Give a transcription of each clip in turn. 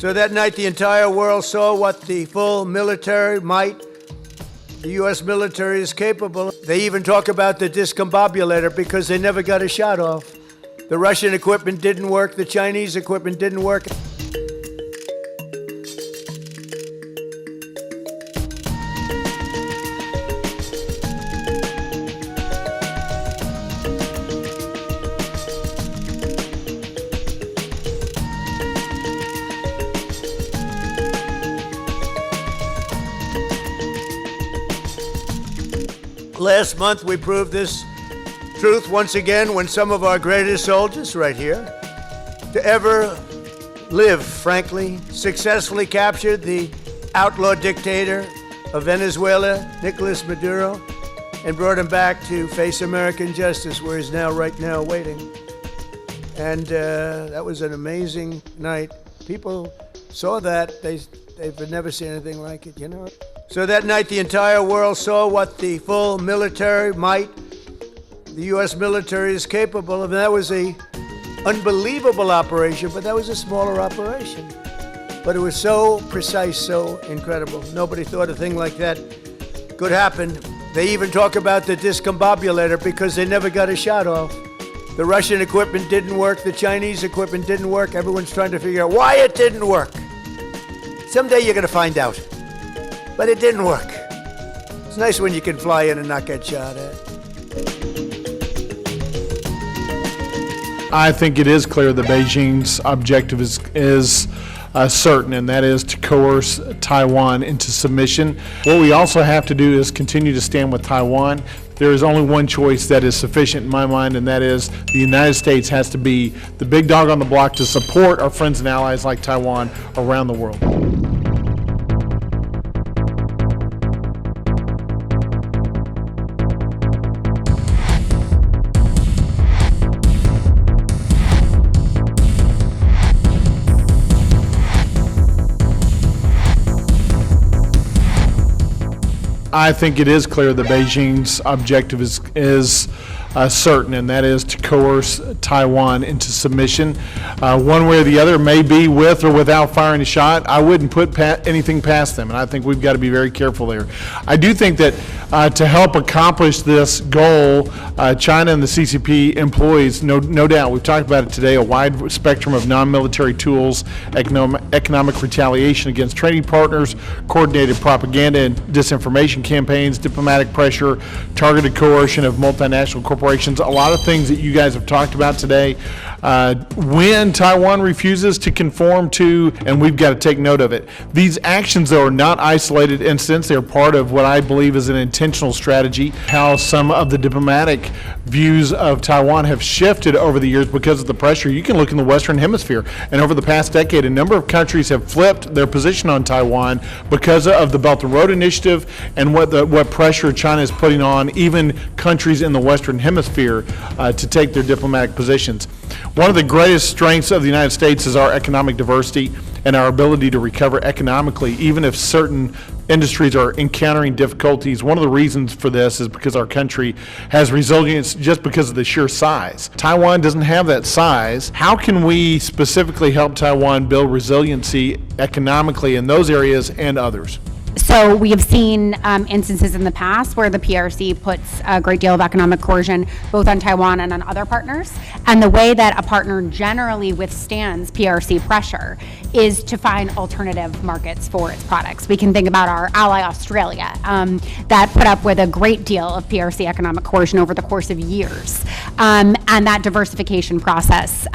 So that night, the entire world saw what the full military might the U.S. military is capable. They even talk about the discombobulator because they never got a shot off. The Russian equipment didn't work. The Chinese equipment didn't work. Last month, we proved this truth once again when some of our greatest soldiers, right here, to ever live, frankly, successfully captured the outlaw dictator of Venezuela, Nicolas Maduro, and brought him back to face American justice, where he's now, right now, waiting. And that was an amazing night. People saw that. They've never seen anything like it, you know. So that night, the entire world saw what the full military might the U.S. military is capable of. And that was an unbelievable operation, but that was a smaller operation. But it was so precise, so incredible. Nobody thought a thing like that could happen. They even talk about the discombobulator because they never got a shot off. The Russian equipment didn't work. The Chinese equipment didn't work. Everyone's trying to figure out why it didn't work. Someday you're going to find out. But it didn't work. It's nice when you can fly in and not get shot at. I think it is clear that Beijing's objective is certain, and that is to coerce Taiwan into submission. What we also have to do is continue to stand with Taiwan. There is only one choice that is sufficient in my mind, and that is the United States has to be the big dog on the block to support our friends and allies like Taiwan around the world. I think it is clear that Beijing's objective is certain, and that is to coerce Taiwan into submission. One way or the other, may be with or without firing a shot. I wouldn't put anything past them, and I think we've got to be very careful there. I do think that to help accomplish this goal, China and the CCP employs, no doubt, we've talked about it today, a wide spectrum of non-military tools, economic retaliation against trading partners, coordinated propaganda and disinformation campaigns, diplomatic pressure, targeted coercion of multinational corporations, a lot of things that you guys have talked about today. When Taiwan refuses to conform to, and we've got to take note of it, these actions, though, are not isolated incidents. They're part of what I believe is an intentional strategy, how some of the diplomatic views of Taiwan have shifted over the years because of the pressure. You can look in the Western Hemisphere, and over the past decade, a number of countries have flipped their position on Taiwan because of the Belt and Road Initiative and what pressure China is putting on even countries in the Western Hemisphere to take their diplomatic positions. One of the greatest strengths of the United States is our economic diversity and our ability to recover economically, even if certain industries are encountering difficulties. One of the reasons for this is because our country has resilience just because of the sheer size. Taiwan doesn't have that size. How can we specifically help Taiwan build resiliency economically in those areas and others? So we have seen instances in the past where the PRC puts a great deal of economic coercion both on Taiwan and on other partners. And the way that a partner generally withstands PRC pressure is to find alternative markets for its products. We can think about our ally Australia that put up with a great deal of PRC economic coercion over the course of years. And that diversification process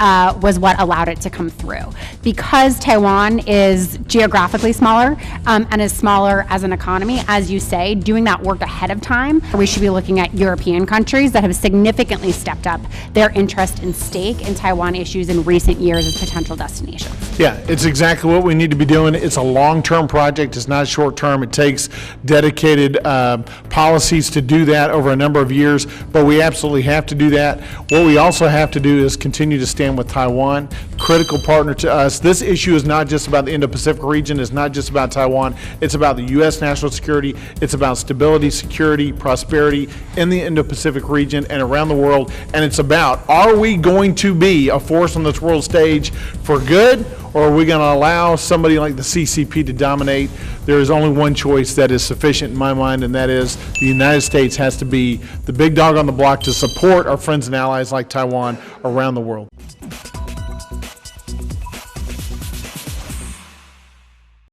was what allowed it to come through. Because Taiwan is geographically smaller and is smaller as an economy, as you say, doing that work ahead of time, we should be looking at European countries that have significantly stepped up their interest and stake in Taiwan issues in recent years as potential destinations. Yeah, it's exactly what we need to be doing. It's a long-term project. It's not short-term. It takes dedicated policies to do that over a number of years, but we absolutely have to do that. What we also have to do is continue to stand with Taiwan, critical partner to us. This issue is not just about the Indo-Pacific region. It's not just about Taiwan. It's about the U.S. national security. It's about stability, security, prosperity in the Indo-Pacific region and around the world. And it's about, are we going to be a force on this world stage for good, or are we going to allow somebody like the CCP to dominate? There is only one choice that is sufficient in my mind, and that is the United States has to be the big dog on the block to support our friends and allies like Taiwan around the world.